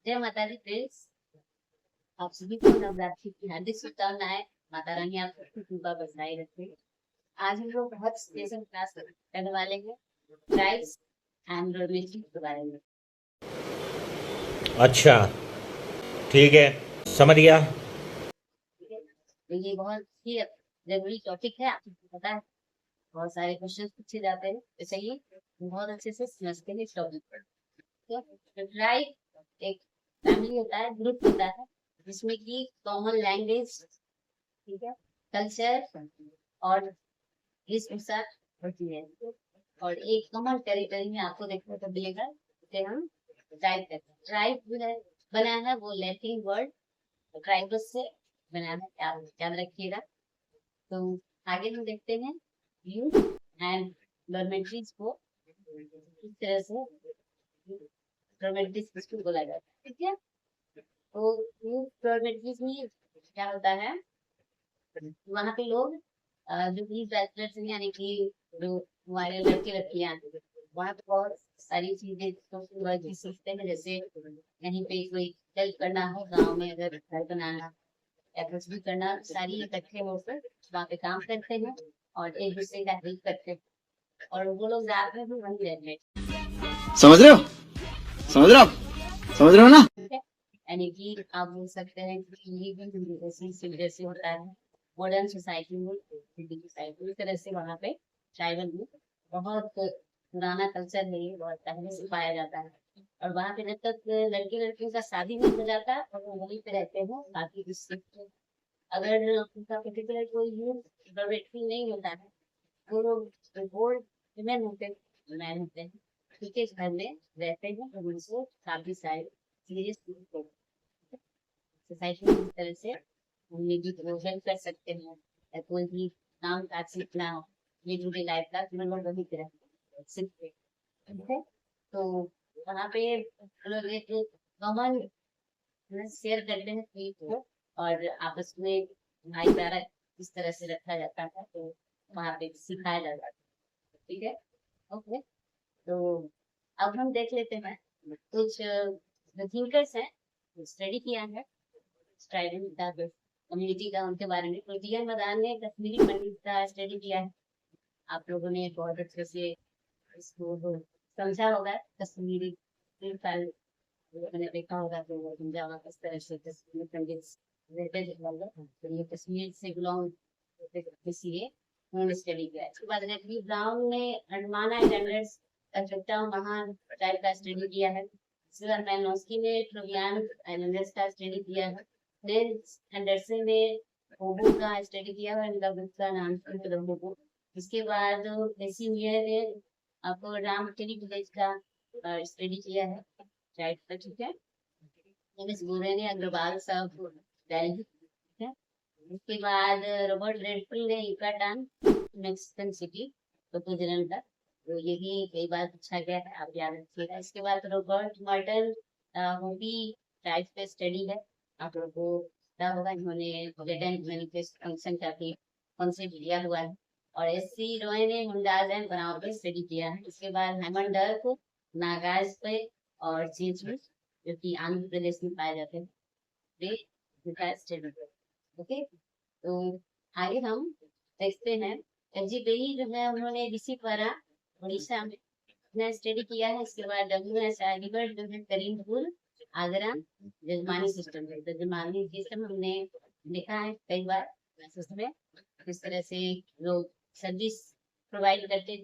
जय माता दी फ्रेंड्स। आप सभी को नवरात्रि की हार्दिक शुभकामनाएं। माता रानी आप सबकी कृपा बरसाए रखे। आज हम लोग बहुत स्पेशल क्लास करने वाले हैं, ट्राइब्स एंड डोमेस्टिक के बारे में। अच्छा, ठीक है, समझ गया। ठीक है, तो ये बहुत ही जरूरी टॉपिक है, आपको पता है। बहुत सारे क्वेश्चन पूछे जाते हैं, तो चाहिए बहुत अच्छे से समझते हैं इस टॉपिक पर। तो ट्राइब एक फैमिली होता है, ग्रुप होता है, जिसमें की कॉमन लैंग्वेज, ठीक है, कल्चर और वेशभूषा होती है। और एक कॉमन टेरिटरी में आपको देखने को मिलेगा, जिसे हम ट्राइब कहते हैं। ट्राइब जो है बना है वो लैटिन वर्ड ट्राइबस से बना है, याद रखिएगा। तो आगे हम देखते हैं यूथ एंड डॉर्मेट्रीज को किस तरह से डॉर्मेट्रीज किसको बोला जाता है, ठीक है। तो यूथ डॉर्मेट्रीज में क्या होता है, वहाँ पे लोग जो भी बैचलर्स हैं, यानी कि जो हमारे लड़के लड़कियां, वहाँ पे बहुत सारी चीजें वर्क की सीखते हैं। जैसे कहीं पे कोई हेल्प करना हो, गांव में अगर घर बनाना या कुछ भी करना, सारी इकट्ठे होकर वहाँ पे काम करते हैं और एक दूसरे का हेल्प करते हैं। और वो लोग रात में भी वहीं रहते हैं, समझ रहे हो समझ रहे हो आप समझ रहे हो ना। ठीक है। यानी कि आप बोल सकते हैं कि ये भी जैसे होता है मॉडर्न सोसाइटी में, सोसाइटी इस तरह से वहाँ पे ट्राइबल में बहुत पुराना कल्चर है, ये बहुत पहले से पाया जाता है। और वहाँ पे जब तक लड़के लड़कियों का शादी नहीं हो जाता और वो वहीं पे रहते हैं, बाकी उससे अगर उनका पर्टिकुलर कोई यूज डॉर्मेट्री नहीं होता है, वो लोग बोर्ड वुमेन होते हैं, मैन होते हैं, ठीक है, घर में रहते हैं और उनसे काफी सारे सीरियस सोसाइटी में इस तरह से हम निजी हेल्प कर सकते हैं, या कोई भी काम काज सीखना हो, ये जुड़े लाइफ का तो लोग वही तरह सीखते हैं, ठीक है। तो वहाँ पे लोग एक कॉमन शेयर करते हैं चीज को, और आपस में भाई प्यारा इस तरह से रखा जाता है, तो वहाँ पे सिखाया जाता है, ठीक है। ओके, तो अब हम देख लेते हैं कुछ जो थिंकर्स हैं, स्टडी किया है ट्राइबल का कम्युनिटी का, उनके बारे में। तो जीएन मदान ने कश्मीरी पंडित का स्टडी किया है। आप लोगों ने बहुत अच्छे से इसको समझा होगा। कश्मीरी साल मैंने देखा होगा, तो वो समझा होगा किस तरह से कश्मीरी पंडित रहते थे लोग। तो ये कश्मीर से बिलोंग करते थे, इसलिए उन्होंने स्टडी किया। इसके बाद रेडली ब्राउन ने अंडमान एंड एमिरेट्स का चट्टा महान ट्राइब का स्टडी किया है। इसके बाद मैनोस्की ने ट्रोवियान आइलैंडर्स का स्टडी किया है। नेल्स एंडरसन ने होबो का स्टडी किया है, इनका बुक का नाम है होबो। इसके बाद एसी मियर ने आपको रामचरी विलेज का स्टडी किया है, राइट पर, ठीक है। एमएस गोरे ने अग्रवाल साहब दिल्ली, ठीक है। उसके बाद रॉबर्ट रेडफिल ने युकाटान मैक्सिकन सिटी तो न्यूजीलैंड का, तो ये भी कई बार पूछा गया है, आप याद रखिएगा। इसके बाद रॉबर्ट मर्टन होपी ट्राइब पे स्टडी है, आप लोगों को पता होगा, इन्होंने लेटेंट मैनिफेस्ट फंक्शन का भी कॉन्सेप्ट लिया हुआ है। और एससी रॉय ने मुंडाज एंड बनाव पे स्टडी किया है। इसके बाद हेमन डर्क नागाज पे और चीज जो कि आंध्र प्रदेश में पाए जाते हैं, वे उनका स्टडी है, ओके। तो आगे हम देखते हैं, एफजी बेई जो है उन्होंने ऋषि द्वारा उड़ीसा में अपना स्टडी किया है। इसके बाद डब्ल्यू एस अलीगढ़ जो है करीमपुर आगरा जजमानी सिस्टम है। तो जजमानी सिस्टम हमने देखा है कई बार क्लासेस में, किस तरह से लोग सर्विस प्रोवाइड करते,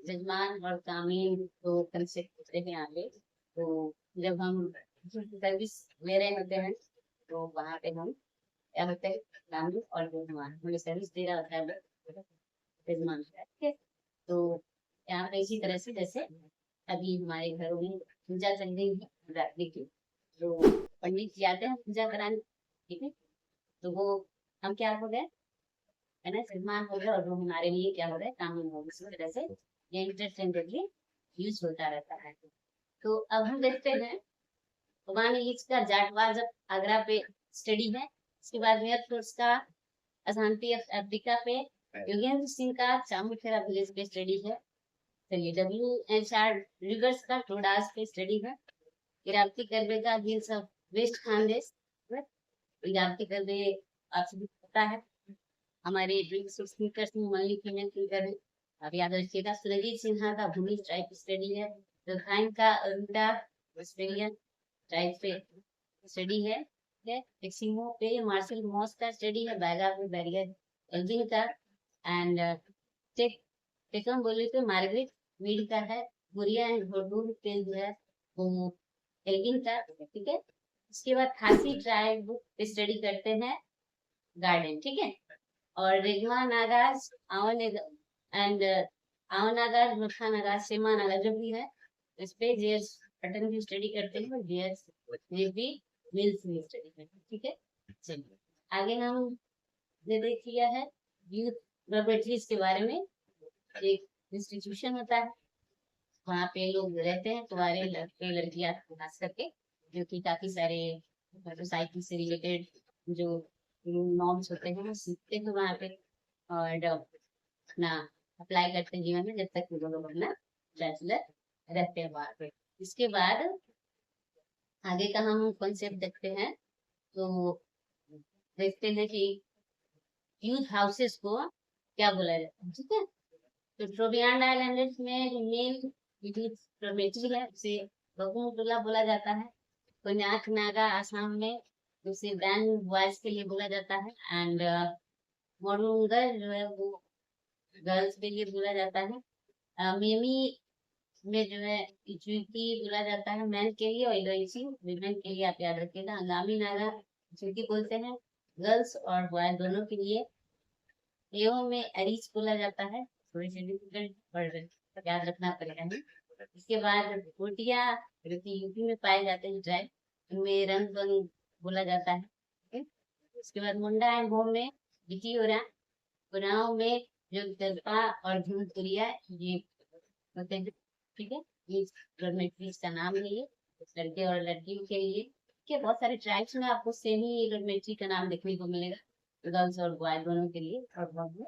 जजमान और कामीन को कंसेप्ट होते हैं आगे। तो जब हम सर्विस ले रहे होते हैं, तो वहाँ पे हम क्या होते हैं, कानून और जजमान हमें सर्विस दे रहा होता है जजमान, ठीक है। तो यहाँ पे इसी तरह से जैसे अभी हमारे घरों में पूजा चल रही है नवरात्रि की, तो पंडित जी आते हैं पूजा कराने, ठीक है। तो वो हम क्या हो गए, है ना, जजमान हो गए, और वो हमारे लिए क्या हो गए, कानून हो गए। इसी तरह से ये इंटरचेंजेबली यूज होता रहता है। तो अब हम देखते हैं कुमानी हिल्स का जाटवाज आगरा पे स्टडी है। इसके बाद एयरफोर्स का अशांति अफ्रीका पे, योगेंद्र सिंह का चामुखेरा विलेज पे स्टडी है। चलिए डब्ल्यू एच आर रिवर्स का टोडास पे स्टडी है। इरावती करबे का गिल्स ऑफ वेस्ट खानदेश। इरावती करबे आप सभी को पता है, हमारे ड्रीम स्पीकर मल्ली फीमेल स्पीकर है। अब याद रखिएगा, सुरजीत सिन्हा का भूमि ट्राइब स्टडी है, रखाइन का अरुंडा ऑस्ट्रेलियन ट्राइब पे स्टडी है, ठीक है। एक्सिमो पे मार्शल मॉस का स्टडी है, बैगा पे बैरियर एल्विन का, एंड टेकम बोले तो मार्गरेट मीड का है, गुरिया एंड होडूर पे जो है वो एल्विन का, ठीक है। इसके बाद खासी ट्राइब स्टडी करते हैं गार्डन, ठीक है। और रेगमा नागाज आवन एंड आवन नागाज मुठा नागाज सेमा नागाज जो भी है, इस पे जेएस पैटर्न की स्टडी करते हैं, जेएस ये भी मिल्स में स्टडी करते हैं, ठीक है। चलिए आगे हम ने देख लिया है यूथ लैबोरेटरीज के बारे में। एक इंस्टीट्यूशन होता है, वहाँ पे लोग रहते हैं, तुम्हारे लड़के लड़कियां खास करके, जो कि काफी सारे सोसाइटी से रिलेटेड जो नॉर्म्स होते हैं वो सीखते हैं वहाँ पे, और अपना अप्लाई करते हैं जीवन में, जब तक वो लोग अपना बैचलर रहते हैं वहाँ पे। इसके बाद आगे का हम कॉन्सेप्ट देखते हैं, तो देखते हैं कि यूथ हाउसेस को क्या बोला जाता है, ठीक है। तो ट्रोबियान आइलैंडर्स में जो मेन यूथ डॉर्मेटरी है उसे बगुटोला बोला जाता है। कोन्याक नागा आसाम में उसे बैंड बॉयज के लिए बोला जाता है, एंड मोरुंगर जो है वो गर्ल्स के लिए बोला जाता है। मेमी में जो है इचुकी बोला जाता है मैन के लिए, और इलोइसी विमेन के लिए, आप याद रखिएगा। अंगामी नागा इचुकी बोलते हैं गर्ल्स और बॉय दोनों के लिए। एओ में अरीच बोला जाता है, थोड़ी सी डिफिकल्ट पर याद रखना पड़ेगा है। इसके बाद कोटिया जो कि यूपी में पाए जाते हैं ट्राइब, उनमें रंग बंग बोला जाता है, ठीक है। उसके बाद मुंडा एंड भोम में बिटियोरा, उराव में जो गलपा और धूमतुरिया ये होते हैं, ठीक है। ये डॉर्मेटरीज का नाम है, ये लड़के और लड़कियों के लिए, ठीक है। बहुत सारे ट्राइब्स में आपको सेम ही डॉर्मेटरी का नाम देखने को मिलेगा, गर्ल्स और बॉय दोनों के लिए, और बहुत में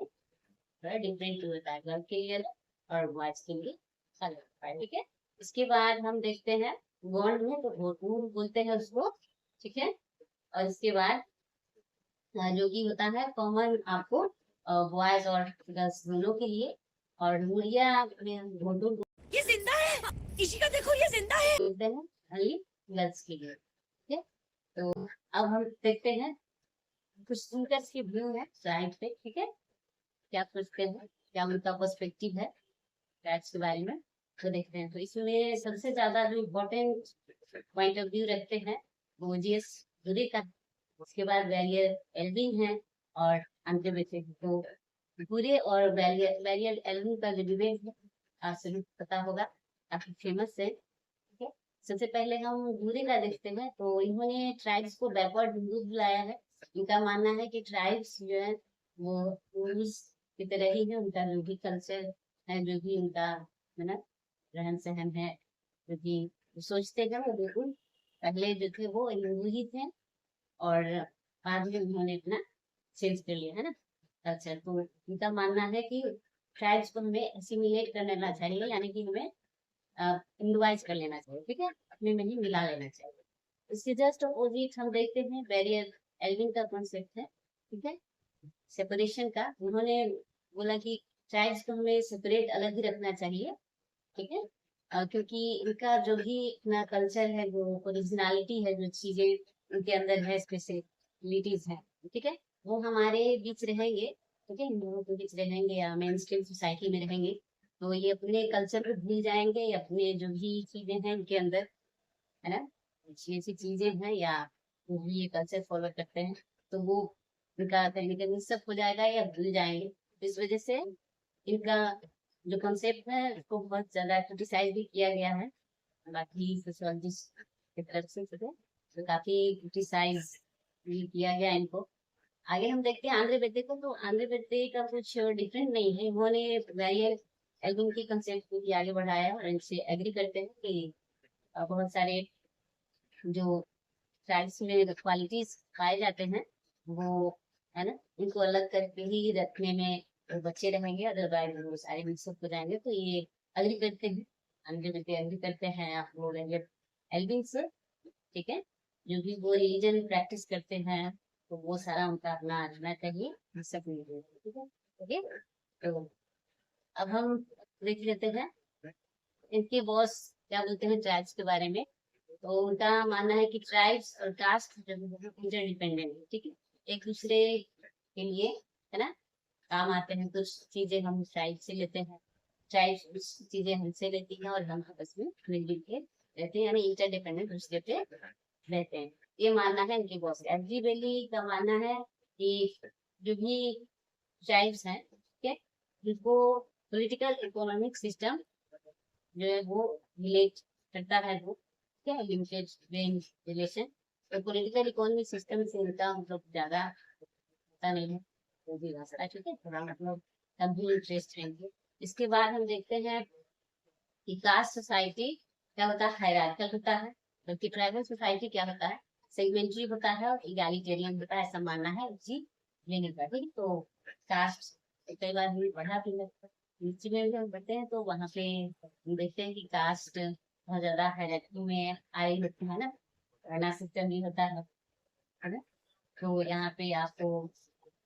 थोड़ा डिफरेंट होता है, गर्ल के लिए अलग और बॉयज के लिए अलग होता है, ठीक है। इसके बाद हम देखते हैं गोंड में, तो भोटूर बोलते हैं उसको, ठीक है। और इसके बाद जो कि होता है कॉमन आपको बॉयज और गर्ल्स दोनों के लिए, और मुड़िया में भोटूर ये जिंदा है, इसी का देखो ये जिंदा है। बोलते हैं ओनली गर्ल्स के लिए, ठीक है। तो अब हम देखते हैं कुछ स्पीकर्स की व्यू है साइड पे, ठीक है। क्या सोचते हैं, क्या उनका पर्सपेक्टिव है टैक्स के बारे में, तो देखते हैं। तो इसमें सबसे ज्यादा जो इम्पोर्टेंट पॉइंट ऑफ व्यू रखते हैं वो जीएस दूरी का, उसके बाद बैरियर एल्विन है, और अंत में तो पूरे और बैरियर एल्विन का जो डिबेट है आप सभी को पता होगा, काफी फेमस है, ठीक है। सबसे पहले हम दूरी का देखते हैं, तो इन्होंने ट्राइब्स को बैकवर्ड हिंदूज बुलाया है। इनका मानना है कि ट्राइब्स जो है वो टूरिस्ट की तरह ही है, उनका जो भी कल्चर है, जो भी उनका है ना रहन सहन है, जो भी सोचते हैं, वो बिल्कुल पहले जो थे वो हिंदू ही थे, और बाद में उन्होंने अपना चेंज कर लिया है ना कल्चर। तो इनका मानना है कि ट्राइब्स को हमें एसिमिलेट कर लेना चाहिए, यानी कि हमें इंडिवाइज कर लेना चाहिए, ठीक है, अपने में ही मिला लेना चाहिए। इसके जस्ट अपोजिट हम देखते हैं बैरियर एल्विन का कॉन्सेप्ट है, ठीक है, सेपरेशन का। उन्होंने बोला कि ट्राइब्स को हमें सेपरेट अलग ही रखना चाहिए, ठीक है। क्योंकि इनका जो भी अपना कल्चर है, जो ओरिजिनलिटी है, जो चीजें उनके अंदर है, स्पेशलिटीज है, ठीक है, वो हमारे बीच रहेंगे, ठीक है, हिंदुओं के बीच रहेंगे या मेन स्ट्रीम सोसाइटी में रहेंगे, तो ये अपने कल्चर को भूल जाएंगे, या अपने जो भी चीजें हैं इनके अंदर, है ना, ऐसी ऐसी चीजें हैं, या वो भी ये कल्चर फॉलो करते हैं, तो वो इनका कहीं ना मिक्सअप हो जाएगा या भूल जाएंगे। तो इस वजह से इनका जो कॉन्सेप्ट है उसको बहुत ज्यादा क्रिटिसाइज भी किया गया है बाकी सोशियोलॉजिस्ट की तरफ से, तो काफी क्रिटिसाइज भी किया गया इनको। आगे हम देखते हैं आंध्र बेटे को, तो आंध्र बेटे का कुछ डिफरेंट नहीं है, उन्होंने बैरियर एल्बम की कंसेप्ट को भी आगे बढ़ाया है, और इनसे एग्री करते हैं कि बहुत सारे जो ट्राइब्स में क्वालिटीज पाए जाते हैं वो है ना, इनको अलग करके ही रखने में वो बच्चे रहेंगे, अदरवाइज वो सारे मिक्सअप हो जाएंगे। तो ये एग्री करते हैं, आंध्र बेटे एग्री करते हैं, आप बोलेंगे एल्बिन्स, ठीक है, जो भी वो रिलीजन प्रैक्टिस करते हैं तो वो सारा उनका अपना रहना चाहिए सब मिलकर, ठीक है। ओके, तो अब हम देख लेते हैं इनके बॉस क्या बोलते हैं ट्राइब्स के बारे में। तो उनका मानना है कि ट्राइब्स और कास्ट जो है इंटरडिपेंडेंट है, ठीक है, एक दूसरे के लिए, है ना, काम आते हैं। कुछ चीजें हम ट्राइब से लेते हैं, ट्राइब कुछ चीजें हमसे लेती हैं और हम आपस में मिलजुल के रहते हैं, यानी इंटरडिपेंडेंट दूसरे पे रहते हैं। ये मानना है इनके बॉस। एफजी वैली का मानना है कि जो भी ट्राइब्स हैं, ठीक है, जिनको पॉलिटिकल इकोनॉमिक सिस्टम जो है वो रिलेट करता है, वो क्या लिमिटेड रिलेशन, तो पॉलिटिकल इकोनॉमिक सिस्टम से इनका मतलब ज्यादा पता नहीं है, वो भी भाषा है, ठीक है, थोड़ा मतलब कम ही इंटरेस्ट रहेंगे। इसके बाद हम देखते हैं कि कास्ट सोसाइटी क्या होता है, हायरार्किकल होता है, जबकि ट्राइबल सोसाइटी क्या होता है, सेगमेंटरी होता है और इगैलिटेरियन होता है, ऐसा मानना है जी लेने का, ठीक है। तो कास्ट कई बार भी बढ़ा भी लगता है, नीचे में भी हम बढ़ते हैं तो वहाँ पे हम देखते हैं कि कास्ट बहुत ज्यादा हायरार्की में आई होती है ना, वर्ना सिस्टम भी होता है ना। तो यहाँ पे आपको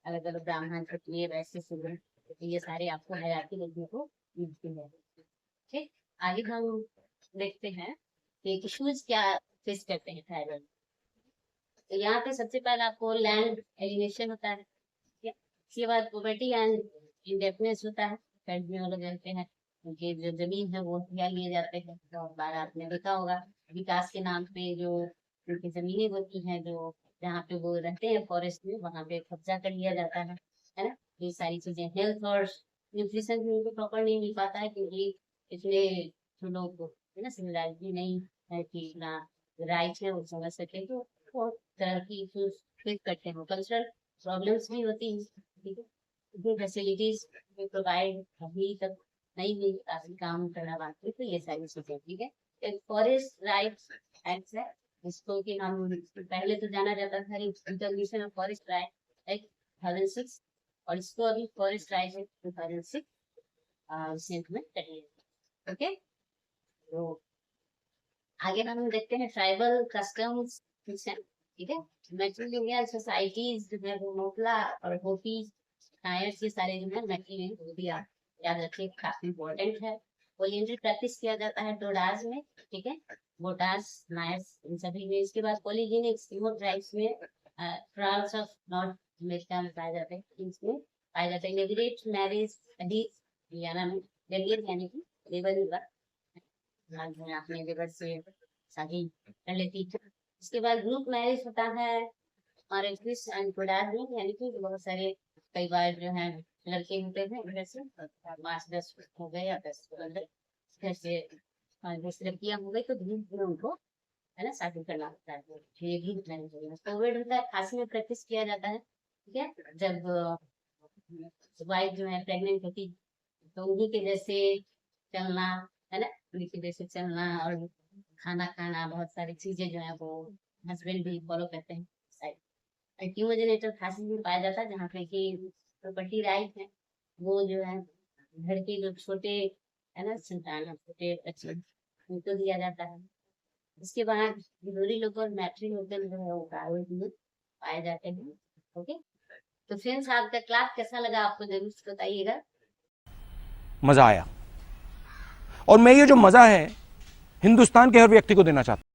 अलग अलग ब्राह्मण क्षत्रिय वैश्य शूद्र, ये सारे आपको हायरार्की देखने को मिलती है, ठीक। आगे हम देखते हैं कि इश्यूज क्या फेस करते हैं ट्राइबल। तो यहाँ पे सबसे पहले आपको लैंड एलिनेशन होता है, ठीक है। इसके बाद पॉवर्टी एंड इंडेफिनेस होता है, फैक्ट में लोग जानते हैं उनकी जो जमीन है वो हथिया लिए जाते हैं। तो बार आपने देखा होगा विकास के नाम पे जो उनकी जमीनें होती हैं, जो जहाँ पे वो रहते हैं फॉरेस्ट में, वहाँ पे कब्जा कर लिया जाता है ना। ये सारी चीजें, हेल्थ और न्यूट्रिशन भी उनको प्रॉपर नहीं मिल पाता है क्योंकि इसलिए जो लोग है ना सिविलाइजेशन नहीं है कि इतना राइट है वो समझ सके, तो बहुत तरह की इश्यूज फेस करते हैं। कल्चरल प्रॉब्लम्स भी होती हैं, ठीक है, जो फैसिलिटीज प्रोवाइड अभी तक नहीं मिली, काफी काम करना बाकी है, तो ये सारी चीजें, ठीक है। एक फॉरेस्ट राइट्स एक्ट है, जिसको कि हम पहले तो जाना जाता था इंटरनेशनल फॉरेस्ट राइट एक्ट 2006, और इसको अभी फॉरेस्ट राइट एक्ट 2006 रिसेंट में कर लिया, ओके। तो आगे हम देखते हैं ट्राइबल कस्टम्स, ठीक है। मैट्रिलिनियल सोसाइटीज जो है वो मोपला और होपी नायर्स, ये सारे जो है मैट्रिलिनियल, वो भी आप याद रखिए, काफी इम्पोर्टेंट है। पोलियंड्री प्रैक्टिस किया जाता है टोडास में, ठीक है, बोटास नायर्स इन सभी में। इसके बाद पॉलीजेनिक स्कीमो ट्राइब्स में ट्राइब्स ऑफ नॉर्थ अमेरिका में पाए जाते हैं, इसमें पाए जाते हैं। लेबरेट मैरिज यानी कि लेबर विवाह, अपने लेबर से शादी कर लेती है। इसके बाद ग्रुप मैरिज होता है और एंड प्रोडाक्ट, यानी कि बहुत सारे कई बार जो है लड़के होते हैं इधर से 5-10 हो गए या 10 इधर से 10 लड़कियां हो गई, तो ग्रुप में उनको है ना शादी करना होता है, ये ग्रुप मैरिज हो गया। कोविड होता है, खांसी में प्रैक्टिस किया जाता है, ठीक है, जब वाइफ जो है प्रेग्नेंट होती तो उन्हीं के जैसे चलना, है ना, उन्हीं के जैसे चलना और खाना खाना, बहुत सारी चीजें जो है वो हस्बैंड भी फॉलो करते हैं। एक्यूमोजेनेटर खांसी में पाया जाता है, जहाँ पे कि प्रॉपर्टी राइट है वो जो है घर के जो छोटे है ना संतान है, छोटे बच्चे, उनको दिया जाता है। इसके बाद गिलोरी लोग और मैट्री लोग जो है वो प्राइवेट में पाए जाते हैं, ओके। तो फ्रेंड्स, आपका क्लास कैसा लगा आपको जरूर बताइएगा। मजा आया, और मैं ये जो मजा है हिंदुस्तान के हर व्यक्ति को देना चाहता हूं।